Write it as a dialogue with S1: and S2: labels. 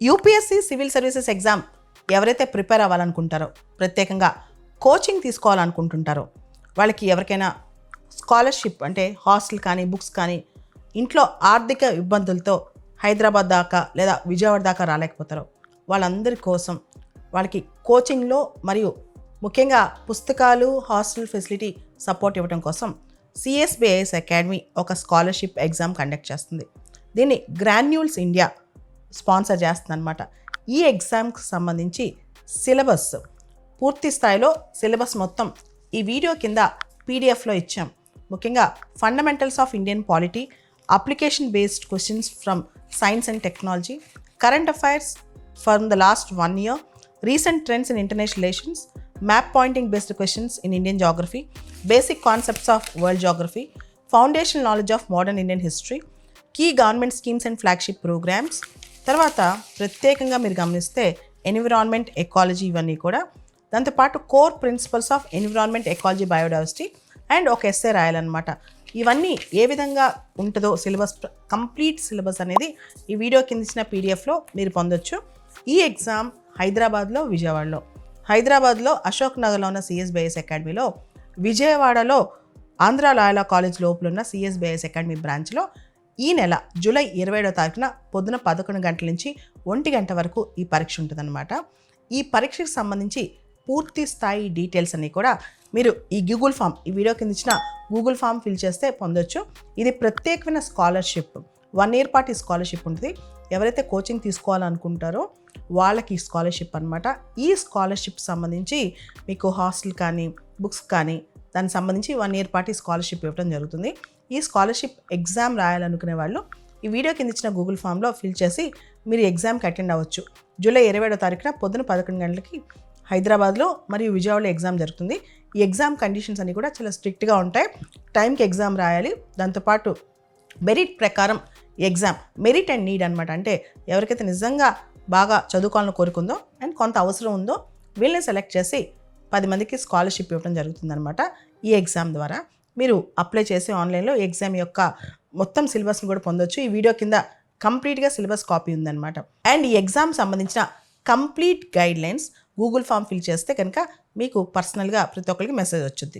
S1: UPSC civil services exam ఎవరైతే prepare అవ్వాలనుకుంటారో, ప్రత్యేకంగా coaching తీసుకోవాలనుకుంటుంటారో, వాళ్ళకి ఎవరికైనా స్కాలర్షిప్ అంటే హాస్టల్ కానీ, బుక్స్ కానీ, ఇంట్లో ఆర్థిక ఇబ్బందులతో హైదరాబాద్ దాకా లేదా విజయవాడ దాకా రాలేకపోతారో వాళ్ళందరి కోసం వాళ్ళకి కోచింగ్లో మరియు ముఖ్యంగా పుస్తకాలు, హాస్టల్ ఫెసిలిటీ సపోర్ట్ ఇవ్వడం కోసం సిఎస్బిఐఎస్ అకాడమీ ఒక స్కాలర్షిప్ ఎగ్జామ్ కండక్ట్ చేస్తుంది. దీన్ని గ్రాన్యూల్స్ ఇండియా స్పాన్సర్ చేస్తుంది అనమాట. ఈ ఎగ్జామ్కి సంబంధించి సిలబస్ పూర్తి స్థాయిలో సిలబస్ మొత్తం ఈ వీడియో కింద పీడిఎఫ్లో ఇచ్చాం. ముఖ్యంగా fundamentals of Indian polity, application based questions from science and technology, current affairs from the last 1 year, recent trends in international relations, map pointing based questions in Indian geography, basic concepts of world geography, foundational knowledge of modern Indian history, key government schemes and flagship programs. తర్వాత ప్రత్యేకంగా మీరు గమనిస్తే environment, ecology ఇవన్నీ కూడా, దాంతోపాటు core principles of environment, ecology, biodiversity and ఒక essay రాయాలన్నమాట. ఇవన్నీ ఏ విధంగా ఉంటుందో సిలబస్, కంప్లీట్ సిలబస్ అనేది ఈ వీడియో కింద ఇచ్చిన పీడిఎఫ్లో మీరు పొందొచ్చు. ఈ ఎగ్జామ్ హైదరాబాద్లో, విజయవాడలో, హైదరాబాద్లో అశోక్ నగర్లో ఉన్న సిఎస్బిఐఎస్ అకాడమీలో, విజయవాడలో ఆంధ్ర లాయలా కాలేజ్ లోపల ఉన్న సిఎస్బిఐఎస్ అకాడమీ బ్రాంచ్లో ఈ నెల జూలై 27వ తారీఖున పొద్దున 11 గంటల నుంచి 1 గంట వరకు ఈ పరీక్ష ఉంటుందన్నమాట. ఈ పరీక్షకు సంబంధించి పూర్తి స్థాయి డీటెయిల్స్ అన్నీ కూడా మీరు ఈ గూగుల్ ఫామ్, ఈ వీడియో కింద ఇచ్చిన గూగుల్ ఫామ్ ఫిల్ చేస్తే పొందొచ్చు. ఇది ప్రత్యేకమైన స్కాలర్షిప్, 1 year పాటు ఈ స్కాలర్షిప్ ఉంటుంది. ఎవరైతే కోచింగ్ తీసుకోవాలనుకుంటారో వాళ్ళకి ఈ స్కాలర్షిప్ అనమాట. ఈ స్కాలర్షిప్ సంబంధించి మీకు హాస్టల్ కానీ, బుక్స్ కానీ, దానికి సంబంధించి 1 year పాటు ఈ స్కాలర్షిప్ ఇవ్వడం జరుగుతుంది. ఈ స్కాలర్షిప్ ఎగ్జామ్ రాయాలనుకునే వాళ్ళు ఈ వీడియో కింద ఇచ్చిన గూగుల్ ఫామ్లో ఫిల్ చేసి మీరు ఎగ్జామ్కి అటెండ్ అవ్వచ్చు. జూలై 27వ తారీఖున పొద్దున 11 గంటలకి హైదరాబాద్లో మరియు విజయవాడలో ఎగ్జామ్ జరుగుతుంది. ఈ ఎగ్జామ్ కండిషన్స్ అన్నీ కూడా చాలా స్ట్రిక్ట్గా ఉంటాయి. టైంకి ఎగ్జామ్ రాయాలి. దాంతోపాటు మెరిట్ ప్రకారం ఎగ్జామ్, మెరిట్ అండ్ నీడ్ అనమాట. అంటే ఎవరికైతే నిజంగా బాగా చదువుకోవాలని కోరుకుందో అండ్ కొంత అవసరం ఉందో వీళ్ళని సెలెక్ట్ చేసి 10 మందికి స్కాలర్షిప్ ఇవ్వడం జరుగుతుందన్నమాట. ఈ ఎగ్జామ్ ద్వారా మీరు అప్లై చేసి ఆన్లైన్లో ఎగ్జామ్ యొక్క మొత్తం సిలబస్ని కూడా పొందొచ్చు. ఈ వీడియో కింద కంప్లీట్గా సిలబస్ కాపీ ఉందన్నమాట. అండ్ ఈ ఎగ్జామ్ సంబంధించిన complete guidelines Google form fill చేస్తే కనుక మీకు పర్సనల్గా ప్రతి ఒక్కరికి మెసేజ్ వచ్చింది.